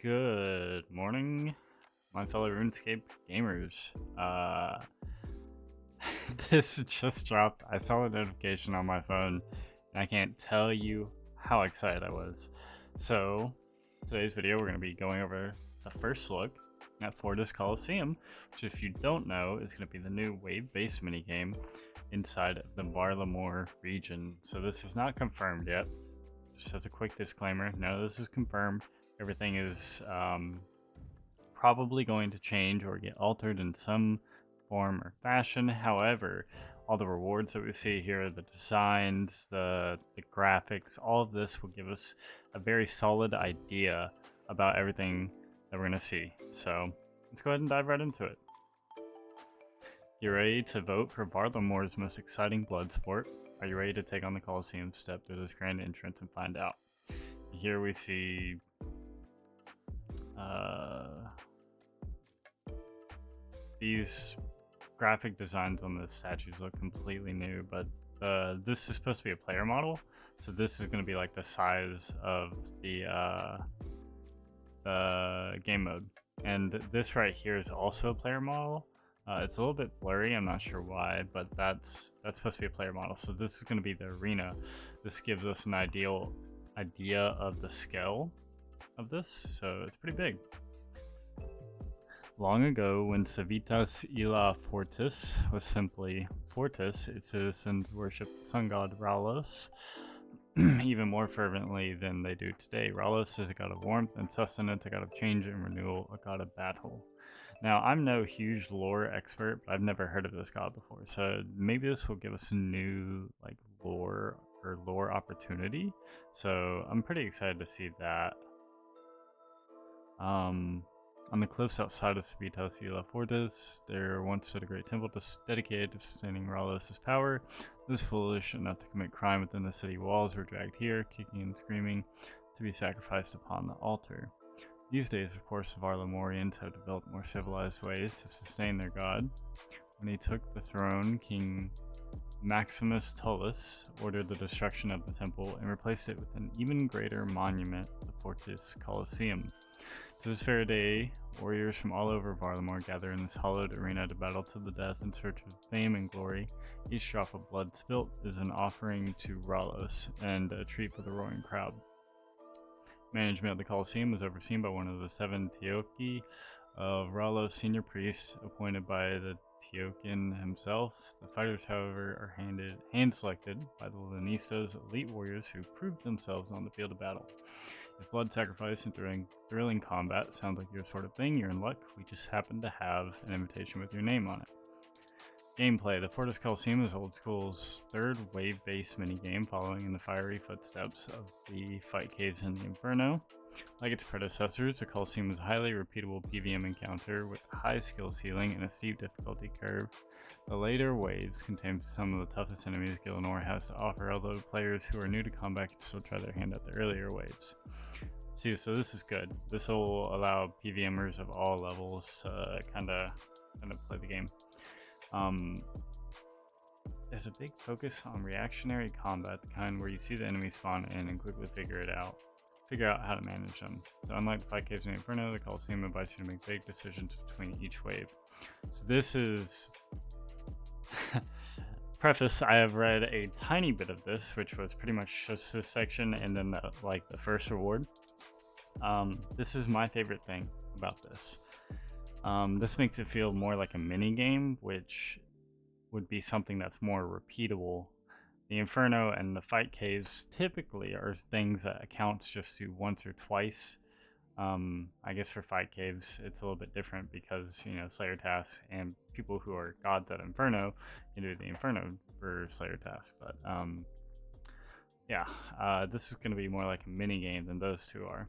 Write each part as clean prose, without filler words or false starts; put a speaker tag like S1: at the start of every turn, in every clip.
S1: Good morning, my fellow RuneScape gamers. This just dropped. I saw the notification on my phone, and I can't tell you how excited I was. So, today's video, we're going to be going over the first look at FORTIS Colosseum, which, if you don't know, is going to be the new wave-based minigame inside the Varlamore region. So, this is not confirmed yet. Just as a quick disclaimer, none of this is confirmed. Everything is probably going to change or get altered in some form or fashion. However, all the rewards that we see here, the designs, the graphics, all of this will give us a very solid idea about everything that we're going to see. So let's go ahead and dive right into it. You ready to vote for Varlamore's most exciting blood sport? Are you ready to take on the Colosseum, step through this grand entrance, and find out? Here we see these graphic designs on the statues look completely new, but this is supposed to be a player model, so this is going to be like the size of the game mode. And this right here is also a player model. It's a little bit blurry, I'm not sure why, but that's supposed to be a player model. So this is going to be the arena. This gives us an idea of the scale of this, so it's pretty big. Long ago, when Civitas Illa Fortis was simply Fortis, its citizens worshipped the sun god Raulos even more fervently than they do today. Raulos is a god of warmth and sustenance, a god of change and renewal, a god of battle. Now, I'm no huge lore expert, but I've never heard of this god before, so maybe this will give us a new lore opportunity. So I'm pretty excited to see that. On the cliffs outside of Civitas Illa Fortis, there once stood a great temple dedicated to sustaining Raulos' power. Those foolish enough to commit crime within the city walls were dragged here, kicking and screaming, to be sacrificed upon the altar. These days, of course, the Varlamorians have developed more civilized ways to sustain their god. When he took the throne, King Maximus Tullus ordered the destruction of the temple and replaced it with an even greater monument, the Fortis Colosseum. To this very day, warriors from all over Varlamore gather in this hallowed arena to battle to the death in search of fame and glory. Each drop of blood spilt is an offering to Raulos and a treat for the roaring crowd. Management of the Colosseum was overseen by one of the 7 Teoki of Raulos, senior priests appointed by the Teokin himself. The fighters, however, are hand-selected by the Lenistas, elite warriors who proved themselves on the field of battle. If blood sacrifice and thrilling combat sounds like your sort of thing, you're in luck. We just happen to have an invitation with your name on it. Gameplay. The FORTIS Colosseum is Old School's third wave-based minigame, following in the fiery footsteps of the fight caves in the Inferno. Like its predecessors, the Colosseum is a highly repeatable PVM encounter with a high skill ceiling and a steep difficulty curve. The later waves contain some of the toughest enemies Gillinor has to offer, although players who are new to combat can still try their hand at the earlier waves. See, so this is good. This will allow PVMers of all levels to kind of play the game. There's a big focus on reactionary combat, the kind where you see the enemy spawn in and quickly figure out how to manage them. So unlike the fight caves in the Inferno, the Colosseum invites you to make big decisions between each wave. So this is Preface. I have read a tiny bit of this, which was pretty much just this section and then the first reward. This is my favorite thing about this. This makes it feel more like a mini game, which would be something that's more repeatable. The Inferno and the fight caves typically are things that accounts just to once or twice. I guess for fight caves, it's a little bit different because, Slayer tasks and people who are gods at Inferno can do the Inferno for Slayer tasks. But this is going to be more like a mini game than those two are.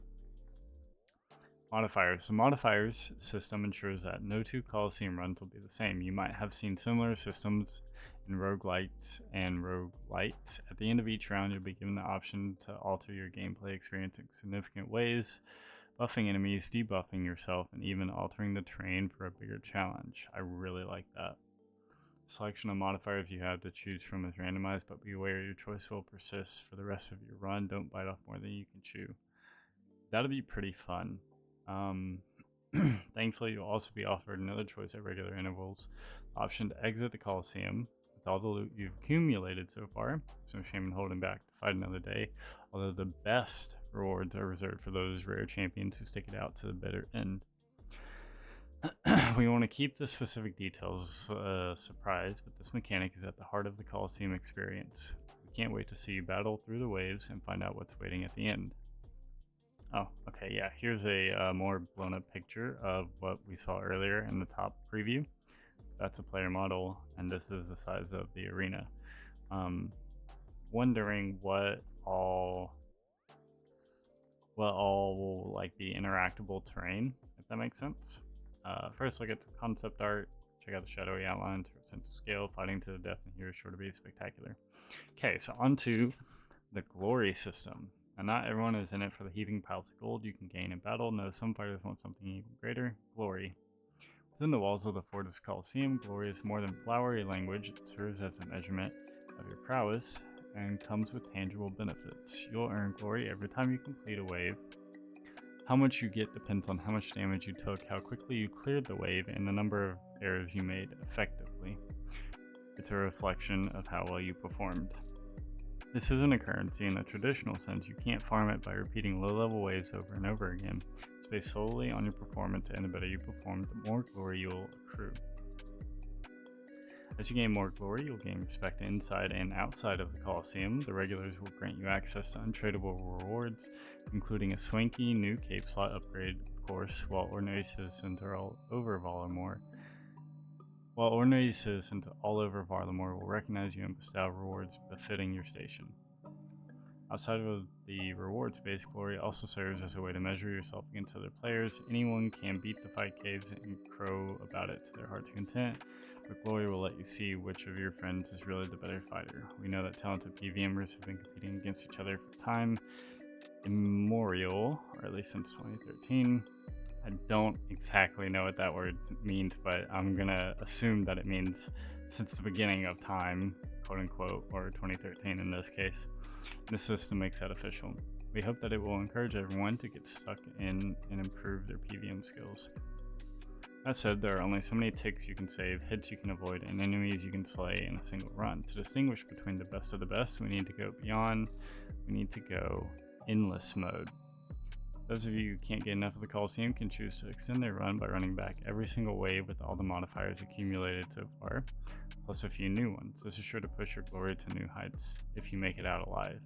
S1: Modifiers. The modifiers system ensures that no two Colosseum runs will be the same. You might have seen similar systems in roguelites and roguelites. At the end of each round, you'll be given the option to alter your gameplay experience in significant ways, buffing enemies, debuffing yourself, and even altering the terrain for a bigger challenge. I really like that. The selection of modifiers you have to choose from is randomized, but beware, your choice will persist for the rest of your run. Don't bite off more than you can chew. That'll be pretty fun. Thankfully, you'll also be offered another choice at regular intervals. The option to exit the Colosseum with all the loot you've accumulated so far. There's no shame in holding back to fight another day, although the best rewards are reserved for those rare champions who stick it out to the bitter end. We want to keep the specific details a surprise, but this mechanic is at the heart of the Colosseum experience. We can't wait to see you battle through the waves and find out what's waiting at the end. Oh, okay, yeah, here's a more blown up picture of what we saw earlier in the top preview. That's a player model, and this is the size of the arena. Wondering what all will like be interactable terrain, if that makes sense. First, look at the concept art. Check out the shadowy outlines, percent to scale. Fighting to the death and here is sure to be spectacular. Okay, so onto the glory system. And not everyone is in it for the heaving piles of gold you can gain in battle. No, some fighters want something even greater: glory. Within the walls of the Fortis Colosseum, glory is more than flowery language. It serves as a measurement of your prowess and comes with tangible benefits. You'll earn glory every time you complete a wave. How much you get depends on how much damage you took, how quickly you cleared the wave, and the number of arrows you made effectively. It's a reflection of how well you performed. This isn't a currency in the traditional sense. You can't farm it by repeating low-level waves over and over again. It's based solely on your performance, and the better you perform, the more glory you'll accrue. As you gain more glory, you'll gain respect inside and outside of the Colosseum. The regulars will grant you access to untradeable rewards, including a swanky new cape slot upgrade, of course, while ordinary citizens are all over Varlamore. Will recognize you and bestow rewards befitting your station. Outside of the reward space, glory also serves as a way to measure yourself against other players. Anyone can beat the fight caves and crow about it to their heart's content, but glory will let you see which of your friends is really the better fighter. We know that talented PVMers have been competing against each other for time immemorial, or at least since 2013. I don't exactly know what that word means, but I'm gonna assume that it means since the beginning of time, quote unquote, or 2013 in this case. This system makes that official. We hope that it will encourage everyone to get stuck in and improve their PVM skills. That said, there are only so many ticks you can save, hits you can avoid, and enemies you can slay in a single run. To distinguish between the best of the best, we need to go beyond. We need to go endless mode. Those of you who can't get enough of the Colosseum can choose to extend their run by running back every single wave with all the modifiers accumulated so far, plus a few new ones. This is sure to push your glory to new heights if you make it out alive.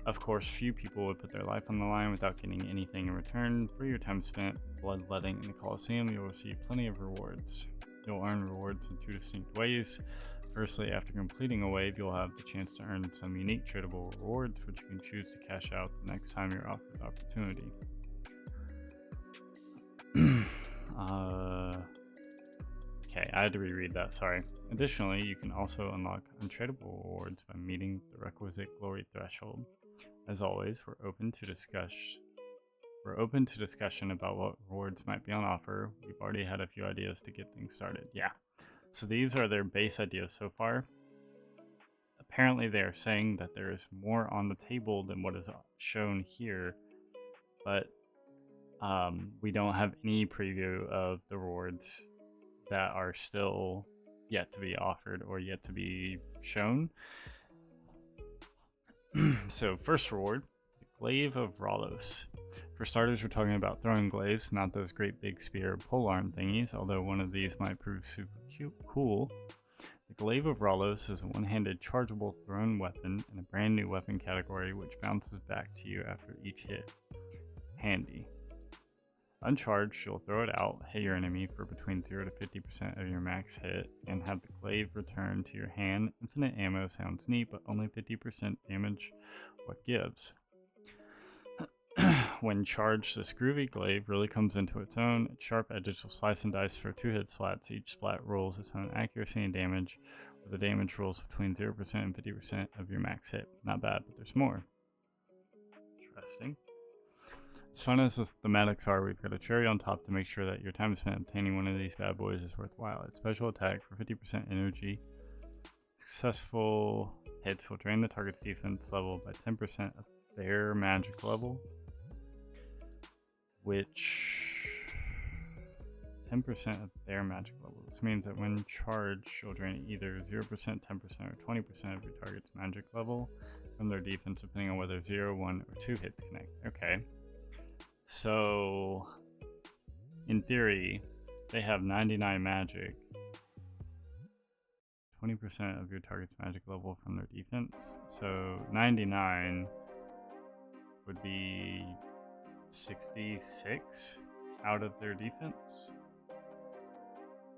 S1: Of course, few people would put their life on the line without getting anything in return. For your time spent bloodletting in the Colosseum, you'll receive plenty of rewards. You'll earn rewards in two distinct ways. Firstly, after completing a wave, you'll have the chance to earn some unique tradable rewards, which you can choose to cash out the next time you're offered the opportunity. Okay, I had to reread that, sorry. Additionally, you can also unlock untradeable rewards by meeting the requisite glory threshold. As always, we're open to discussion about what rewards might be on offer. We've already had a few ideas to get things started. Yeah. So these are their base ideas so far. Apparently they are saying that there is more on the table than what is shown here, but we don't have any preview of the rewards that are still yet to be offered or yet to be shown. So first reward, the Glaive of Ros. For starters, we're talking about throwing glaives, not those great big spear polearm thingies, although one of these might prove super cool. The Glaive of Ros is a one-handed chargeable thrown weapon in a brand new weapon category which bounces back to you after each hit. Handy. Uncharged, you'll throw it out, hit your enemy for between 0 to 50% of your max hit, and have the glaive return to your hand. Infinite ammo sounds neat, but only 50% damage what gives. When charged, this groovy glaive really comes into its own. Its sharp edges will slice and dice for 2 hit splats. Each splat rolls its own accuracy and damage, where the damage rolls between 0% and 50% of your max hit. Not bad, but there's more. Interesting. As fun as the thematics are, we've got a cherry on top to make sure that your time spent obtaining one of these bad boys is worthwhile. Its special attack for 50% energy. Successful hits will drain the target's defense level by 10% of their magic level. which 10% of their magic level. This means that when charged, you'll drain either 0%, 10%, or 20% of your target's magic level from their defense, depending on whether 0, 1, or 2 hits connect. Okay. So, in theory, they have 99 magic. 20% of your target's magic level from their defense. So, 99 would be 66 out of their defense.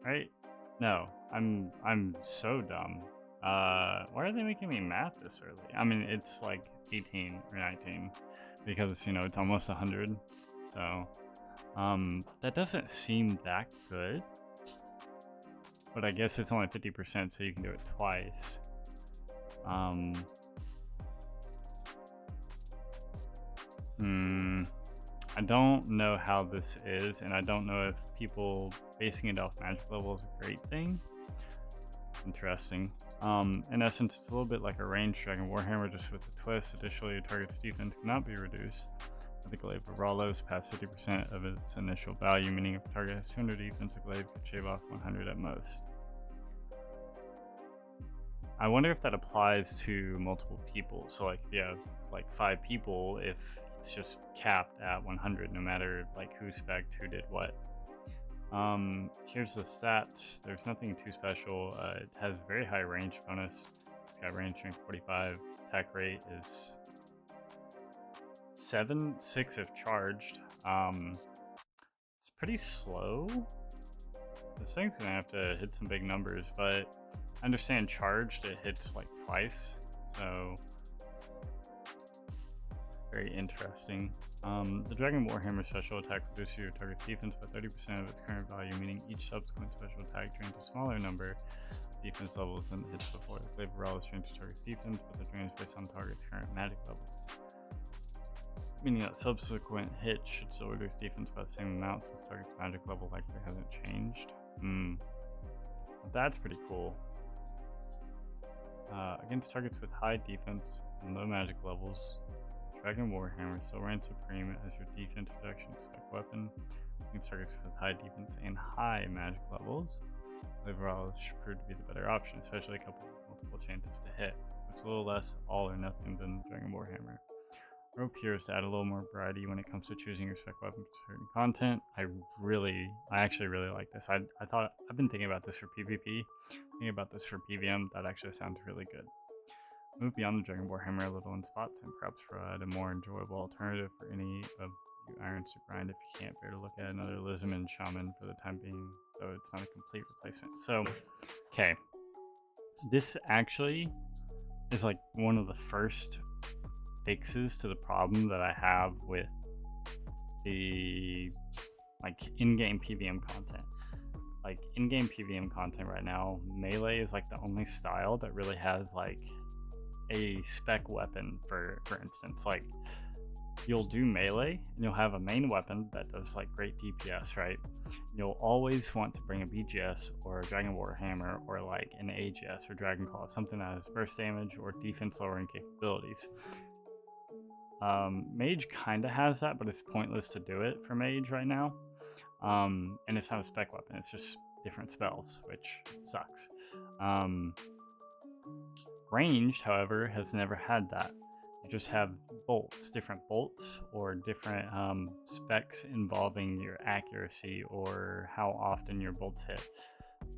S1: Right? No, I'm so dumb. Why are they making me math this early? I mean, it's like 18 or 19 because, you know, it's almost 100. So, that doesn't seem that good. But I guess it's only 50%, so you can do it twice. I don't know how this is, and I don't know if people basing it off magic level is a great thing. Interesting. In essence, it's a little bit like a ranged Dragon Warhammer, just with a twist. Additionally, your target's defense cannot be reduced. The Glaive of Ros past 50% of its initial value, meaning if the target has 200 defense, the Glaive could shave off 100 at most. I wonder if that applies to multiple people. So like if you have like 5 people, if it's just capped at 100 no matter like who spec'd, who did what. Here's the stats. There's nothing too special. It has very high range bonus. It's got range strength 45. Attack rate is 7/6 if charged. It's pretty slow. This thing's gonna have to hit some big numbers, but I understand charged it hits like twice, so very interesting. The Dragon Warhammer special attack reduces your target's defense by 30% of its current value, meaning each subsequent special attack drains a smaller number of defense levels than the hits before. The Glaive of Ros drains your target's defense, but the drain is based on the target's current magic level, meaning that subsequent hits should still reduce defense by the same amount since target's magic level likely hasn't changed. That's pretty cool. Against targets with high defense and low magic levels, Dragon Warhammer still reigns supreme as your defense reduction spec weapon. Against targets with high defense and high magic levels, Glaive of Ros should prove to be the better option, especially coupled with multiple chances to hit. It's a little less all or nothing than Dragon Warhammer. Rope here is to add a little more variety when it comes to choosing your spec weapon for certain content. I actually really like this. I've been thinking about this for PvP, thinking about this for PVM. That actually sounds really good. Move beyond the Dragon Warhammer a little in spots and perhaps provide a more enjoyable alternative for any of you irons to grind if you can't bear to look at another Lisman Shaman for the time being, so it's not a complete replacement. So, okay. This actually is like one of the first fixes to the problem that I have with the like in-game PVM content. Like in-game PVM content right now, melee is like the only style that really has like a spec weapon. For instance, like you'll do melee and you'll have a main weapon that does like great DPS, right? You'll always want to bring a BGS or a Dragon Warhammer or like an AGS or Dragon Claw, something that has burst damage or defense lowering capabilities. Mage kind of has that, but it's pointless to do it for Mage right now. And it's not a spec weapon, it's just different spells, which sucks. Ranged, however, has never had that. You just have bolts, different bolts, or different specs involving your accuracy or how often your bolts hit.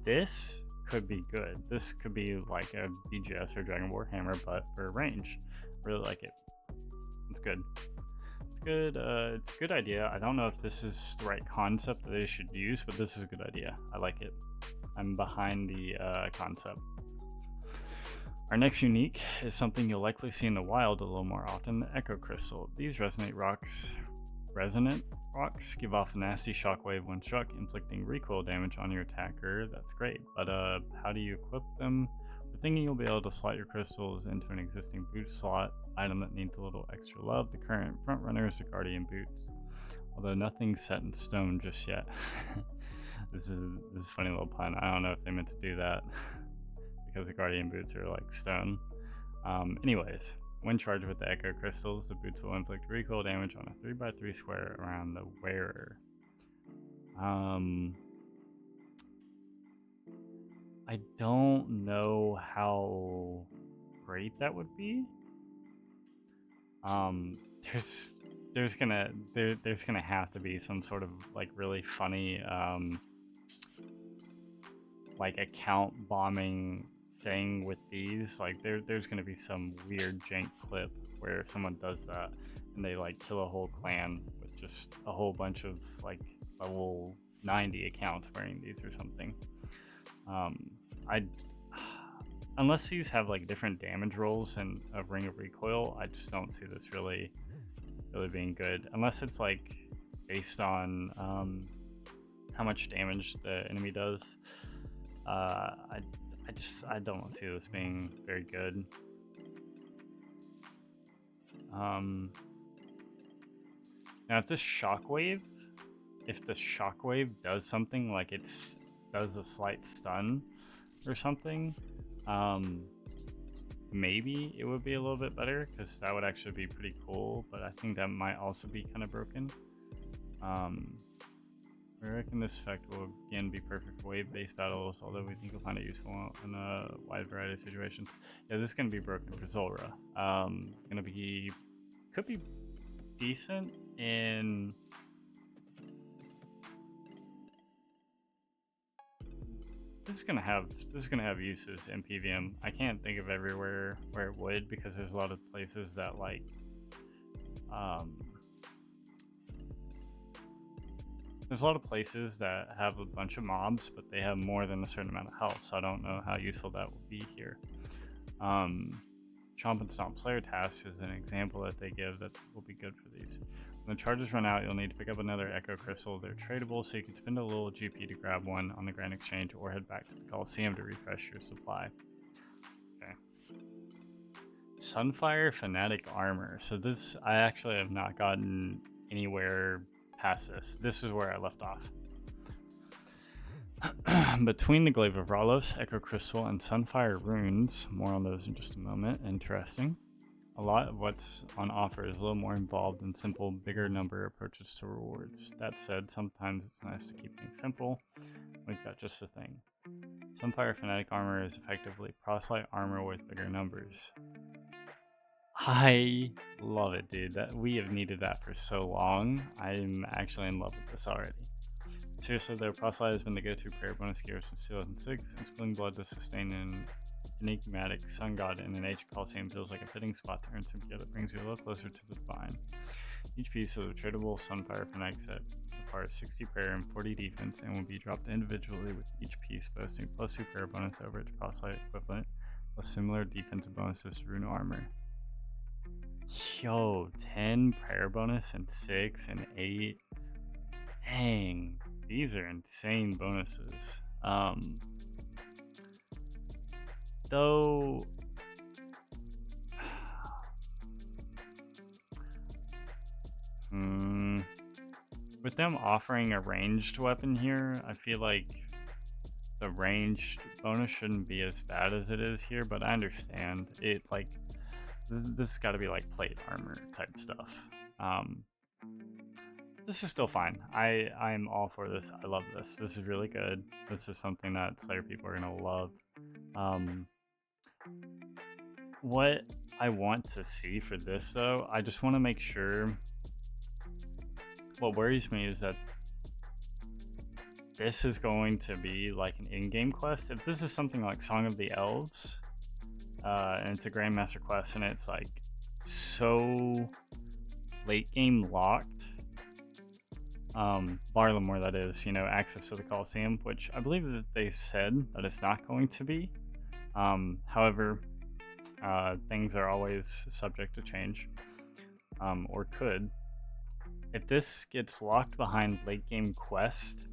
S1: This could be good. This could be like a BGS or Dragon Warhammer, but for range. Really like it. It's good. It's good. It's a good idea. I don't know if this is the right concept that they should use, but this is a good idea. I like it. I'm behind the concept. Our next unique is something you'll likely see in the wild a little more often, the Echo Crystal. These resonant rocks give off a nasty shockwave when struck, inflicting recoil damage on your attacker. That's great, but how do you equip them? We're thinking you'll be able to slot your crystals into an existing boot slot, item that needs a little extra love. The current front runner is the Guardian Boots, although nothing's set in stone just yet. This is a funny little pun. I don't know if they meant to do that because the Guardian Boots are like stone. Anyways, when charged with the Echo Crystals, the boots will inflict recoil damage on a 3x3 square around the wearer. I don't know how great that would be. There's gonna have to be some sort of like really funny like account bombing thing with these. Like there's gonna be some weird jank clip where someone does that and they like kill a whole clan with just a whole bunch of like level 90 accounts wearing these or something. Unless these have like different damage rolls and a ring of recoil, I just don't see this really being good. Unless it's like based on how much damage the enemy does. I don't see this being very good. Now if the shockwave does something like does a slight stun or something, maybe it would be a little bit better, because that would actually be pretty cool, but I think that might also be kind of broken. I reckon this effect will again be perfect for wave-based battles, although we think you'll find it useful in a wide variety of situations. Yeah, this is going to be broken for Zulrah. Could be decent in... This is gonna have uses in PVM. I can't think of everywhere where it would, because there's a lot of places that like there's a lot of places that have a bunch of mobs, but they have more than a certain amount of health, so I don't know how useful that will be here. Chomp and Stomp Slayer task is an example that they give that will be good for these. When the charges run out, you'll need to pick up another Echo Crystal. They're tradable, so you can spend a little GP to grab one on the Grand Exchange or head back to the Colosseum to refresh your supply. Okay. Sunfire Fanatic Armor. So this, I actually have not gotten anywhere past this. This is where I left off. Between the Glaive of Ros, Echo Crystal, and Sunfire Runes, more on those in just a moment, interesting. A lot of what's on offer is a little more involved than simple, bigger number approaches to rewards. That said, sometimes it's nice to keep things simple. We've got just the thing. Sunfire Fanatic Armor is effectively proselyte armor with bigger numbers. I love it, dude. We have needed that for so long. I'm actually in love with this already. Seriously though, proselyte has been the go-to prayer bonus gear since 2006, and spilling blood to sustain an enigmatic sun god in an ancient Colosseum feels like a fitting spot to earn some gear that brings you a little closer to the divine. Each piece of the tradable Sunfire Fanatic set requires 60 prayer and 40 defense, and will be dropped individually, with each piece boasting +2 prayer bonus over its proselyte equivalent, plus similar defensive bonuses to rune armor. Yo, 10 prayer bonus and 6 and 8. Dang, these are insane bonuses. Though with them offering a ranged weapon here, I feel like the ranged bonus shouldn't be as bad as it is here, but I understand it. Like this has got to be like plate armor type stuff. This is still fine. I'm all for this. I love this. This is really good. This is something that Slayer people are gonna love. What I want to see for this though, I just want to make sure. What worries me is that this is going to be like an in-game quest. If this is something like Song of the Elves, and it's a Grandmaster quest, and it's like so late game locked. Varlamore, that is, you know, access to the Colosseum, which I believe that they said that it's not going to be. However, things are always subject to change, or could. If this gets locked behind late game quest,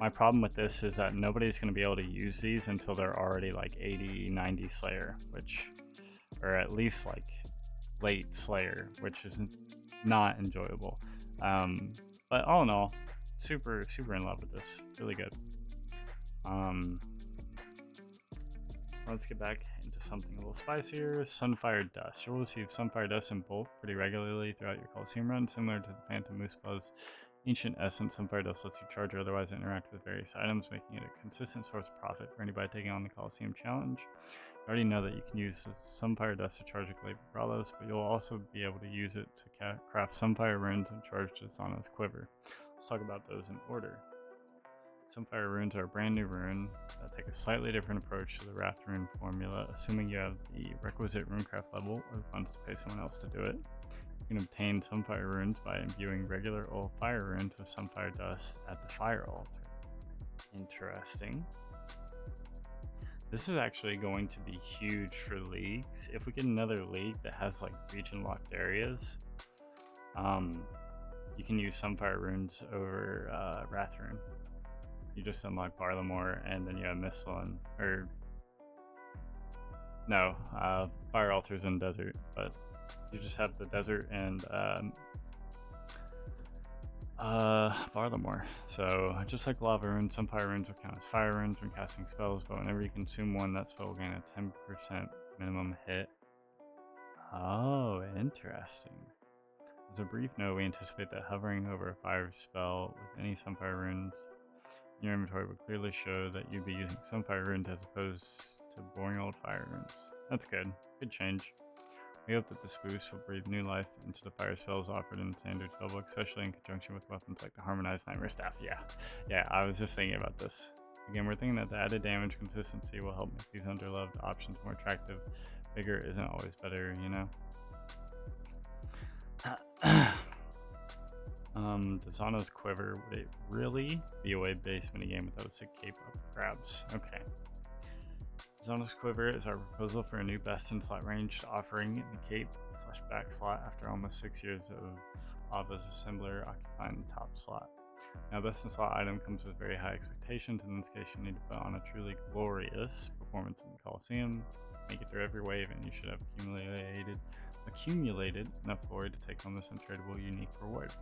S1: my problem with this is that nobody's going to be able to use these until they're already like 80, 90 Slayer, or at least like late Slayer, which is not enjoyable. But all in all, super in love with this. Really good. Let's get back into to something a little spicier. Sunfire Dust. You'll receive Sunfire Dust in bulk pretty regularly throughout your Colosseum run, similar to the Phantom Moose Buzz Ancient Essence. Sunfire Dust lets you charge or otherwise interact with various items, making it a consistent source of profit for anybody taking on the Colosseum challenge. You already know that you can use Sunfire Dust to charge a Glaive of Ros, but you'll also be able to use it to craft Sunfire Runes and charge Zoes Quiver. Let's talk about those in order. Sunfire Runes are a brand new rune that take a slightly different approach to the Wrath Rune formula, assuming you have the requisite runecraft level or the funds to pay someone else to do it. You can obtain Sunfire Runes by imbuing regular old fire runes with Sunfire Dust at the fire altar. Interesting. This is actually going to be huge for leagues. If we get another league that has like region locked areas, you can use Sunfire Runes over Wrath Rune. You just unlock Varlamore, and then you have Mistlin, or no, Fire Altars in Desert, but you just have the Desert and Varlamore. So just like Lava Runes, Sunfire Runes will count as Fire Runes when casting spells, but whenever you consume one, that spell will gain a 10% minimum hit. Oh, interesting. As a brief note, we anticipate that hovering over a fire spell with any Sunfire Runes in your inventory would clearly show that you'd be using Sunfire Runes as opposed to boring old Fire Runes. That's good. Good change. We hope that this boost will breathe new life into the fire spells offered in standard spellbook, especially in conjunction with weapons like the Harmonized Nightmare Staff. Yeah, I was just thinking about this. Again, we're thinking that the added damage consistency will help make these underloved options more attractive. Bigger isn't always better, you know? The Zoes Quiver, would it really be a wave-based minigame without a sick cape up for grabs? Okay. Zoes Quiver is our proposal for a new best-in-slot ranged offering in the cape/back slot after almost 6 years of Ava's assembler occupying the top slot. Now, best-in-slot item comes with very high expectations, and in this case you need to put on a truly glorious performance in the Colosseum, make it through every wave, and you should have accumulated enough glory to take home this untradeable unique reward.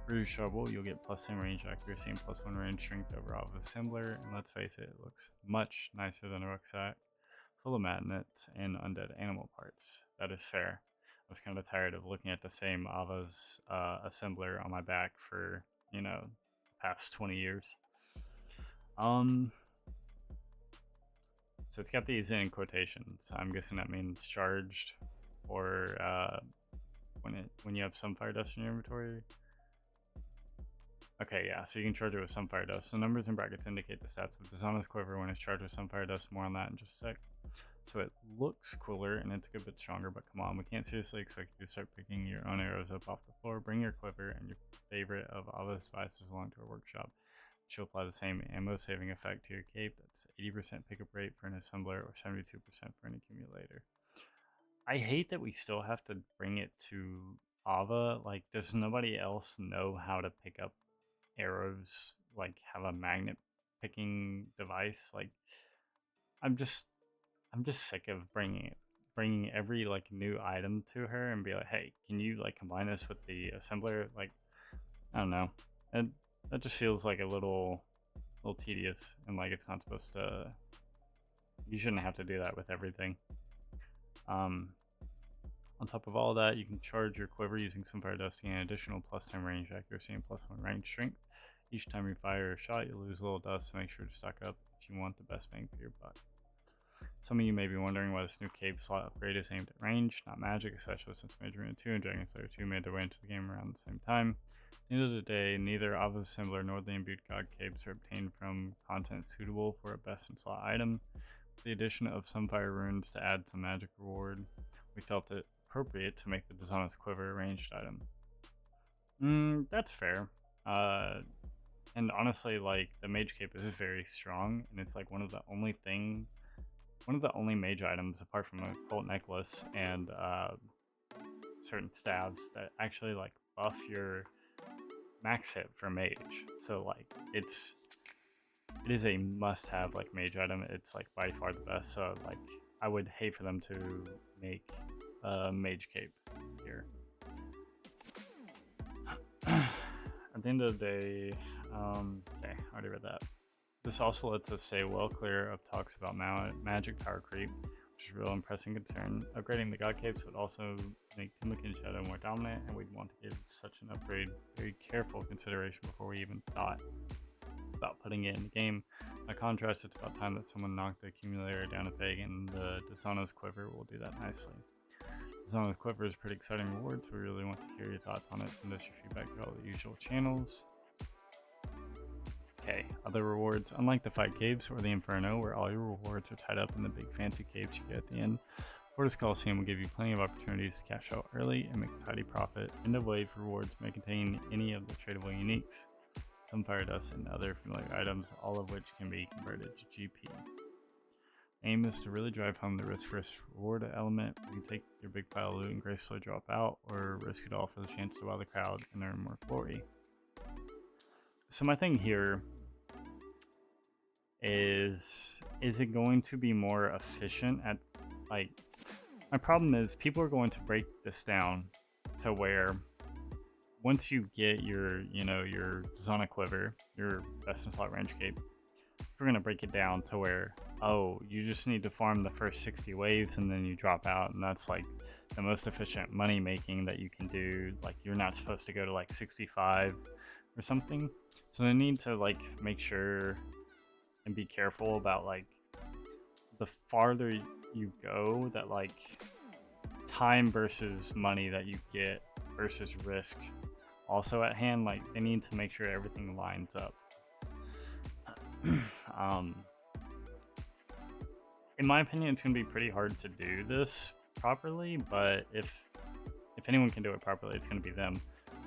S1: For your shovel, you'll get +10 range accuracy and +1 range strength over Ava's assembler, and let's face it, it looks much nicer than a rucksack full of magnets and undead animal parts. That is fair. I was kind of tired of looking at the same Ava's assembler on my back for, you know, the past 20 years. So it's got these in quotations. I'm guessing that means charged, or when you have Sunfire Dust in your inventory. Okay, yeah, so you can charge it with Sunfire Dust. The numbers in brackets indicate the stats of the Zoes Quiver when it's charged with Sunfire Dust. More on that in just a sec. So it looks cooler and it's a good bit stronger, but come on, we can't seriously expect you to start picking your own arrows up off the floor. Bring your quiver and your favorite of Ava's devices along to our workshop. She'll apply the same ammo saving effect to your cape. That's 80% pickup rate for an assembler or 72% for an accumulator. I hate that we still have to bring it to Ava. Like, does nobody else know how to pick up arrows, like have a magnet picking device? Like, I'm just sick of bringing every like new item to her and be like, hey, can you like combine this with the assembler? Like, I don't know, and that just feels like a little tedious, and like it's not supposed to. You shouldn't have to do that with everything. On top of all that, you can charge your quiver using Sunfire Dust to gain an additional +10 range accuracy and +1 range strength. Each time you fire a shot, you'll lose a little dust, so make sure to stock up if you want the best bang for your buck. Some of you may be wondering why this new cape slot upgrade is aimed at range, not magic, especially since Mage Arena 2 and Dragon Slayer 2 made their way into the game around the same time. At the end of the day, neither Ava's Assembler nor the imbued God capes are obtained from content suitable for a best-in-slot item. With the addition of Sunfire Runes to add some magic reward, we felt it appropriate to make the Zoes Quiver a ranged item. That's fair. And honestly, like, the Mage Cape is very strong, and it's like one of the only mage items, apart from a Cult Necklace and certain stabs, that actually like buff your max hit for mage. So like it is a must-have like mage item. It's like by far the best. So like I would hate for them to make a mage cape here. At the end of the day, okay, I already read that. This also lets us stay well clear of talks about magic power creep, which which is a real pressing concern. Upgrading the God Capes would also make Timothy Shadow more dominant, and we'd want to give such an upgrade very careful consideration before we even thought about putting it in the game. By contrast, it's about time that someone knocked the accumulator down a peg, and the Zoes Quiver will do that nicely. Zoes Quiver is a pretty exciting reward, so we really want to hear your thoughts on it. Send us your feedback to all the usual channels. Okay, other rewards. Unlike the 5 caves or the Inferno, where all your rewards are tied up in the big fancy caves you get at the end, FORTIS Colosseum will give you plenty of opportunities to cash out early and make a tidy profit. End of wave rewards may contain any of the tradable uniques, Sunfire Dust, and other familiar items, all of which can be converted to GP. The aim is to really drive home the risk versus reward element. You can take your big pile of loot and gracefully drop out, or risk it all for the chance to wow the crowd and earn more glory. So my thing here is it going to be more efficient at, like, my problem is people are going to break this down to where once you get your, your Zoes Quiver, your best in slot range cape, we're going to break it down to where, oh, you just need to farm the first 60 waves and then you drop out, and that's like the most efficient money making that you can do. Like, you're not supposed to go to like 65 or something. So they need to like make sure and be careful about, like, the farther you go, that like time versus money that you get versus risk also at hand. Like, they need to make sure everything lines up. In my opinion, it's going to be pretty hard to do this properly, but if anyone can do it properly, it's going to be them,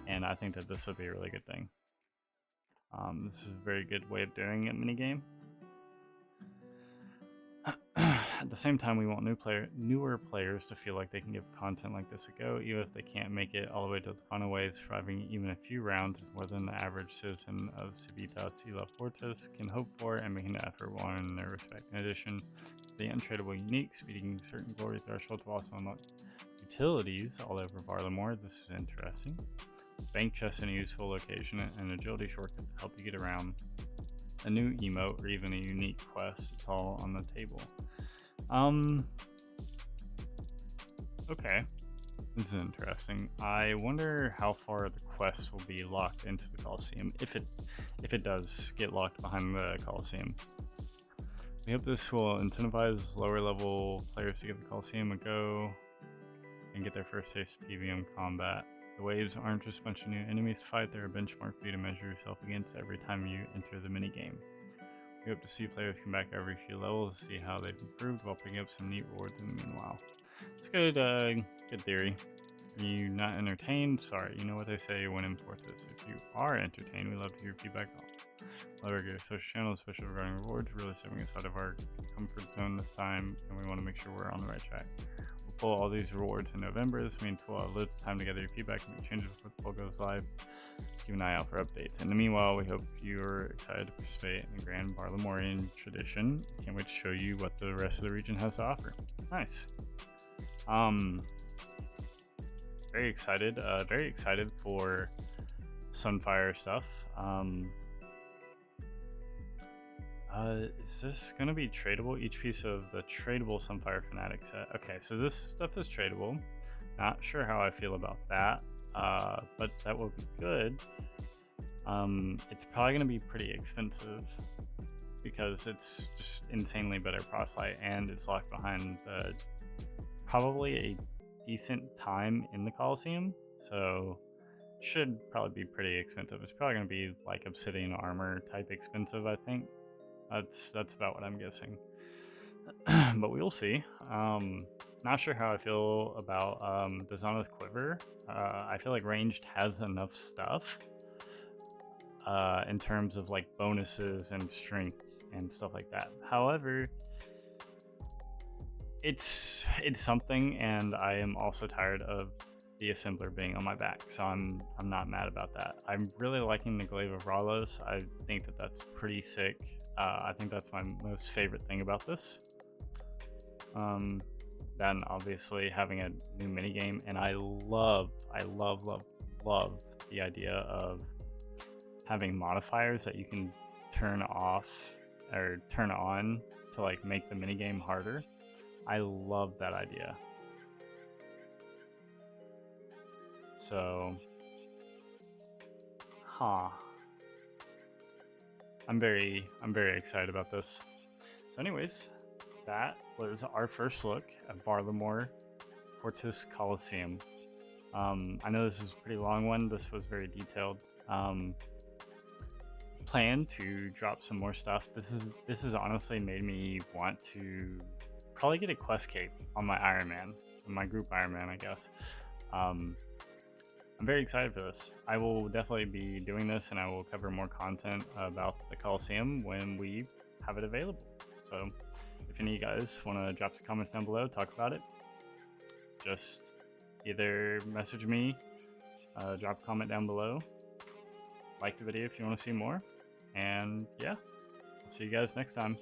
S1: and I think that this would be a really good thing. This is a very good way of doing it minigame. At the same time, we want newer players to feel like they can give content like this a go, even if they can't make it all the way to the final wave. Surviving even a few rounds is more than the average citizen of Civitas y Fortis can hope for, and making the effort will earn their respect. In addition, the untradable uniques, beating certain glory thresholds will also unlock utilities all over Varlamore. This is interesting. Bank chests in a useful location, and agility shortcut to help you get around. A new emote or even a unique quest. It's all on the table. Okay, this is interesting. I wonder how far the quest will be locked into the Colosseum, if it does get locked behind the Colosseum. We hope this will incentivize lower level players to give the Colosseum a go and get their first taste of PVM combat. The waves aren't just a bunch of new enemies to fight, they're a benchmark for you to measure yourself against every time you enter the minigame. We hope to see players come back every few levels to see how they've improved while picking up some neat rewards in the meanwhile. It's good, good theory. Are you not entertained? Sorry, you know what they say when in FORTIS. If you are entertained, we love to hear feedback on all of our good social channels, especially regarding rewards. We're really stepping outside of our comfort zone this time, and we want to make sure we're on the right track. We'll pull all these rewards in November. This means we'll have loads of time to gather your feedback and make changes before the poll goes live. Just keep an eye out for updates. In the meanwhile, we hope you're excited to participate in the Grand Varlamorean tradition. Can't wait to show you what the rest of the region has to offer. Nice. Very excited for Sunfire stuff. Is this gonna be tradable? Each piece of the tradable Sunfire Fanatic set. Okay, so this stuff is tradable. Not sure how I feel about that, but that will be good. It's probably gonna be pretty expensive because it's just insanely better proselyte, and it's locked behind probably a decent time in the Colosseum, so should probably be pretty expensive. It's probably gonna be like obsidian armor type expensive, I think. That's about what I'm guessing. But we'll see. Not sure how I feel about the Zoes Quiver. I feel like ranged has enough stuff in terms of like bonuses and strength and stuff like that. However, it's something, and I am also tired of the assembler being on my back, so I'm not mad about that. I'm really liking the Glaive of Ros. I think that that's pretty sick. I think that's my most favorite thing about this. Then obviously having a new minigame, and I love the idea of having modifiers that you can turn off or turn on to like make the minigame harder. I love that idea. So, I'm very excited about this. So anyways, that was our first look at Varlamore FORTIS Colosseum. I know this is a pretty long one. This was very detailed. Plan to drop some more stuff. This has honestly made me want to probably get a quest cape on my Iron Man, my group Iron Man, I guess. I'm very excited for this. I will definitely be doing this, and I will cover more content about the Colosseum when we have it available. So if any of you guys want to drop some comments down below, talk about it, just either message me, drop a comment down below, like the video if you want to see more, and yeah, I'll see you guys next time.